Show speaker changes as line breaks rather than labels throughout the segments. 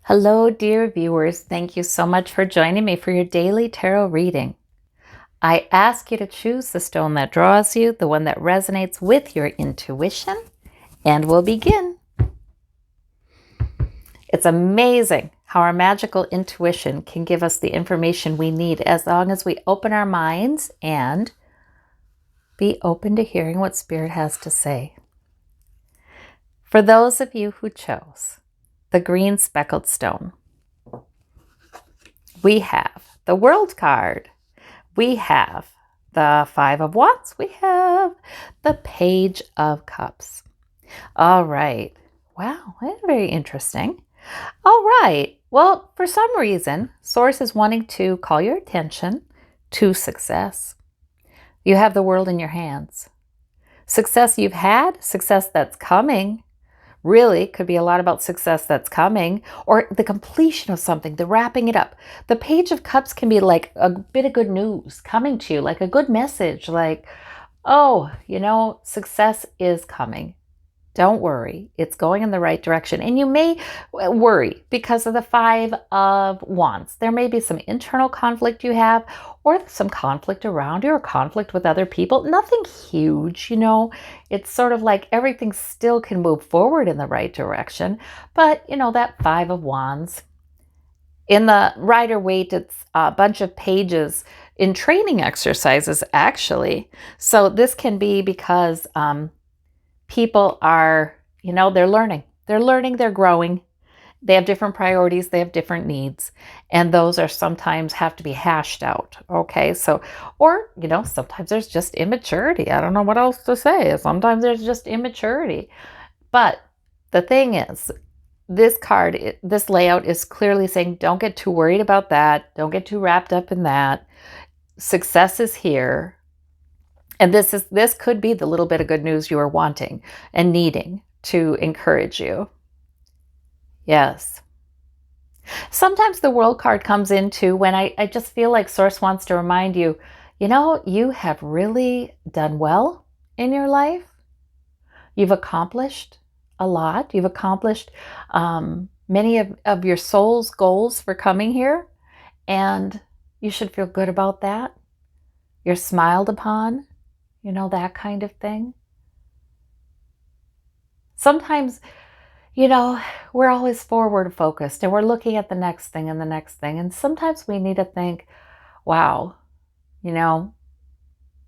Hello, dear viewers. Thank you so much for joining me for your daily tarot reading. I ask you to choose the stone that draws you, the one that resonates with your intuition, and we'll begin. It's amazing how our magical intuition can give us the information we need as long as we open our minds and be open to hearing what Spirit has to say. For those of you who chose the green speckled stone, we have the World card. We have the Five of Wands. We have the Page of Cups. All right. Wow, that's very interesting. All right. Well, for some reason, Source is wanting to call your attention to success. You have the world in your hands. Success you've had, success that's coming, really could be a lot about success that's coming or the completion of something, the wrapping it up. The Page of Cups can be like a bit of good news coming to you, like a good message, like, oh, success is coming. Don't worry, it's going in the right direction. And you may worry because of the Five of Wands. There may be some internal conflict you have, or some conflict around you, or conflict with other people. Nothing huge, It's sort of like everything still can move forward in the right direction. But, that Five of Wands, in the Rider-Waite, it's a bunch of pages in training exercises, actually. So this can be because people are, they're learning. They're growing. They have different priorities. They have different needs. And those are sometimes have to be hashed out. Okay. So, or, sometimes there's just immaturity. I don't know what else to say. Sometimes there's just immaturity. But the thing is, this card, this layout is clearly saying, don't get too worried about that. Don't get too wrapped up in that. Success is here. And this could be the little bit of good news you are wanting and needing to encourage you. Yes. Sometimes the World card comes into when I just feel like Source wants to remind you, you have really done well in your life. You've accomplished a lot. You've accomplished many of your soul's goals for coming here. And you should feel good about that. You're smiled upon. That kind of thing. Sometimes, we're always forward focused and we're looking at the next thing and the next thing. And sometimes we need to think, wow,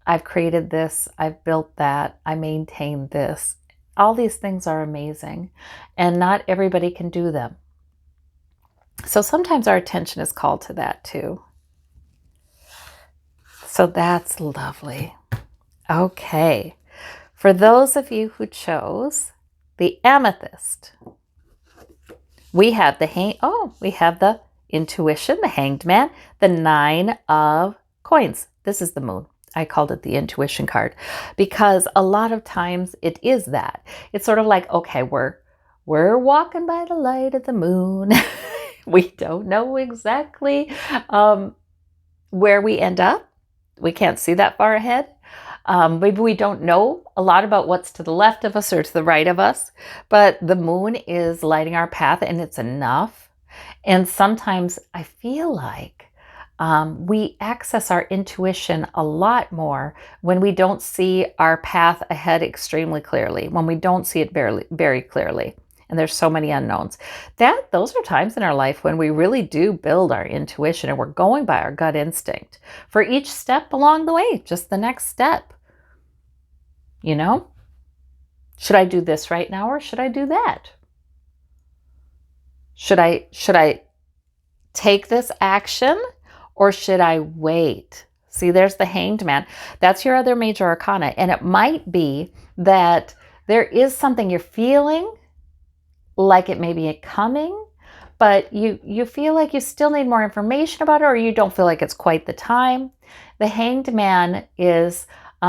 I've created this, I've built that, I maintain this. All these things are amazing and not everybody can do them. So sometimes our attention is called to that too. So that's lovely. Okay, for those of you who chose the Amethyst, we have we have the Intuition, the Hanged Man, the Nine of Coins. This is the Moon. I called it the Intuition card because a lot of times it is that. It's sort of like, okay, we're walking by the light of the moon. We don't know exactly where we end up. We can't see that far ahead. Maybe we don't know a lot about what's to the left of us or to the right of us, but the moon is lighting our path and it's enough. And sometimes I feel like we access our intuition a lot more when we don't see our path ahead extremely clearly, when we don't see it very clearly. And there's so many unknowns. Those are times in our life when we really do build our intuition and we're going by our gut instinct for each step along the way, just the next step. Should I do this right now or should I do that? Should I take this action or should I wait? See, there's the Hanged Man. That's your other major arcana. And it might be that there is something you're feeling like it may be coming, but you feel like you still need more information about it or you don't feel like it's quite the time. The Hanged Man is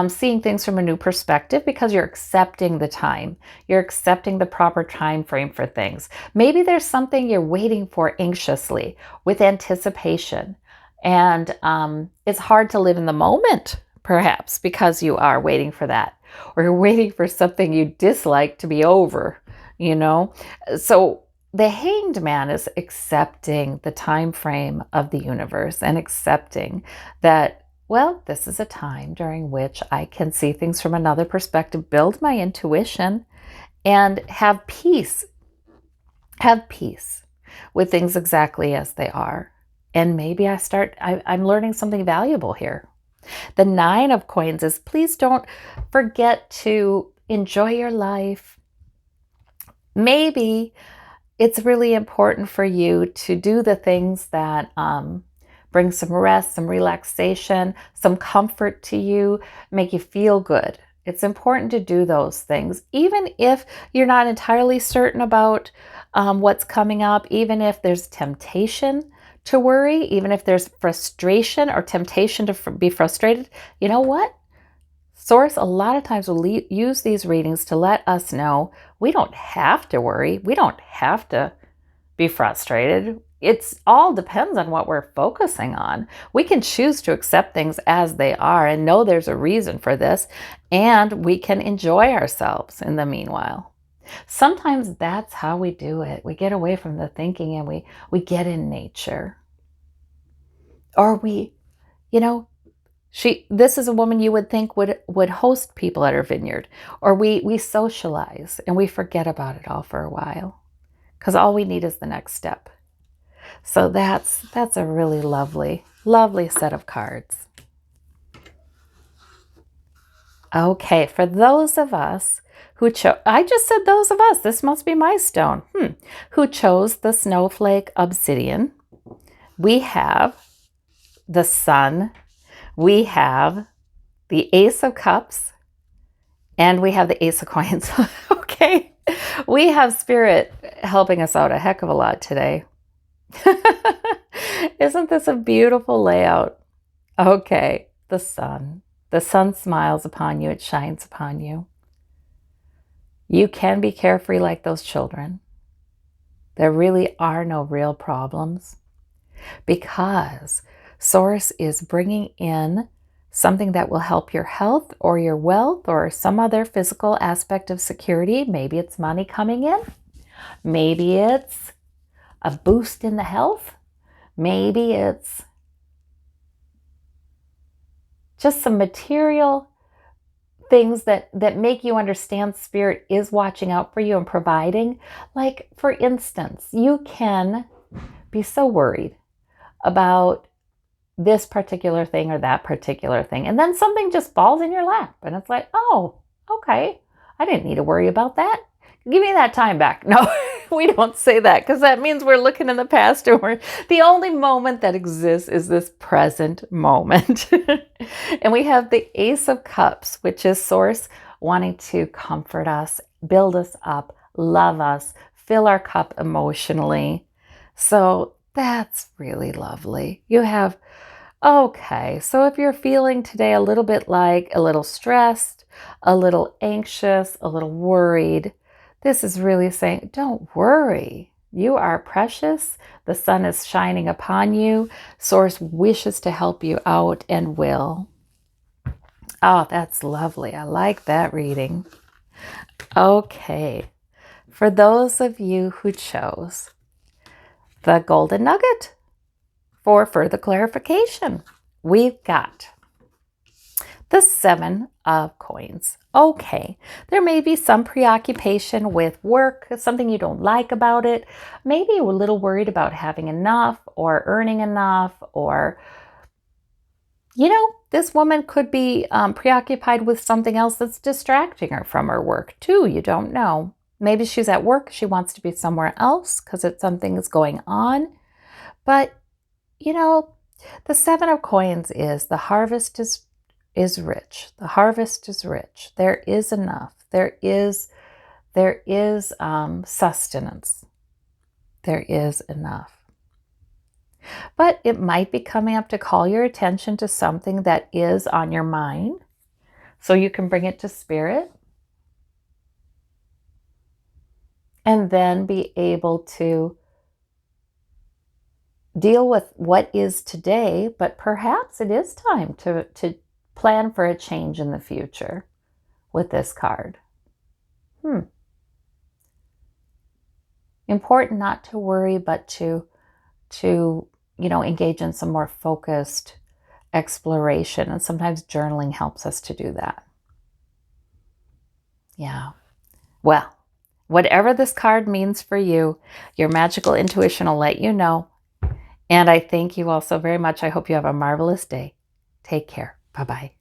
seeing things from a new perspective because you're accepting the time. You're accepting the proper time frame for things. Maybe there's something you're waiting for anxiously with anticipation. And it's hard to live in the moment, perhaps, because you are waiting for that. Or you're waiting for something you dislike to be over, So the Hanged Man is accepting the time frame of the universe and accepting that, well, this is a time during which I can see things from another perspective, build my intuition, and have peace with things exactly as they are. And maybe I'm learning something valuable here. The Nine of Coins is, please don't forget to enjoy your life. Maybe it's really important for you to do the things that bring some rest, some relaxation, some comfort to you, make you feel good. It's important to do those things, even if you're not entirely certain about what's coming up, even if there's temptation to worry, even if there's frustration or temptation to be frustrated. You know what? Source a lot of times will use these readings to let us know we don't have to worry. We don't have to be frustrated. It's all depends on what we're focusing on. We can choose to accept things as they are and know there's a reason for this, and we can enjoy ourselves in the meanwhile. Sometimes that's how we do it. We get away from the thinking and we get in nature. Or you know, this is a woman you would think would host people at her vineyard. Or we socialize and we forget about it all for a while, because all we need is the next step. So that's a really lovely set of cards. Okay, for those of us who chose, I just said those of us, this must be my stone, who chose the Snowflake Obsidian, we have the Sun, we have the Ace of Cups, and we have the Ace of Coins. Okay, we have Spirit helping us out a heck of a lot today. Isn't this a beautiful layout? Okay, the sun. The sun smiles upon you. It shines upon you. You can be carefree like those children. There really are no real problems, because Source is bringing in something that will help your health or your wealth or some other physical aspect of security. Maybe it's money coming in. Maybe it's a boost in the health. Maybe it's just some material things that make you understand Spirit is watching out for you and providing. Like, for instance, you can be so worried about this particular thing or that particular thing, and then something just falls in your lap and it's like, oh, okay, I didn't need to worry about that. Give me that time back. No, we don't say that, because that means we're looking in the past, and the only moment that exists is this present moment. And we have the Ace of Cups, which is Source wanting to comfort us, build us up, love us, fill our cup emotionally. So that's really lovely. You have, okay, so if you're feeling today a little bit like a little stressed, a little anxious, a little worried, this is really saying, don't worry. You are precious. The sun is shining upon you. Source wishes to help you out and will. Oh, that's lovely. I like that reading. Okay. For those of you who chose the Golden Nugget, for further clarification, we've got the Seven of Coins. Okay, there may be some preoccupation with work, something you don't like about it. Maybe you're a little worried about having enough or earning enough, or, this woman could be preoccupied with something else that's distracting her from her work too. You don't know. Maybe she's at work, she wants to be somewhere else because something is going on. But, the Seven of Coins is the harvest is rich. The harvest is rich. There is enough. There is sustenance. There is enough. But it might be coming up to call your attention to something that is on your mind, so you can bring it to Spirit and then be able to deal with what is today, but perhaps it is time to plan for a change in the future with this card. important not to worry, but to engage in some more focused exploration. And sometimes journaling helps us to do that. Yeah. Well, whatever this card means for you, your magical intuition will let you know. And I thank you all so very much. I hope you have a marvelous day. Take care. Bye-bye.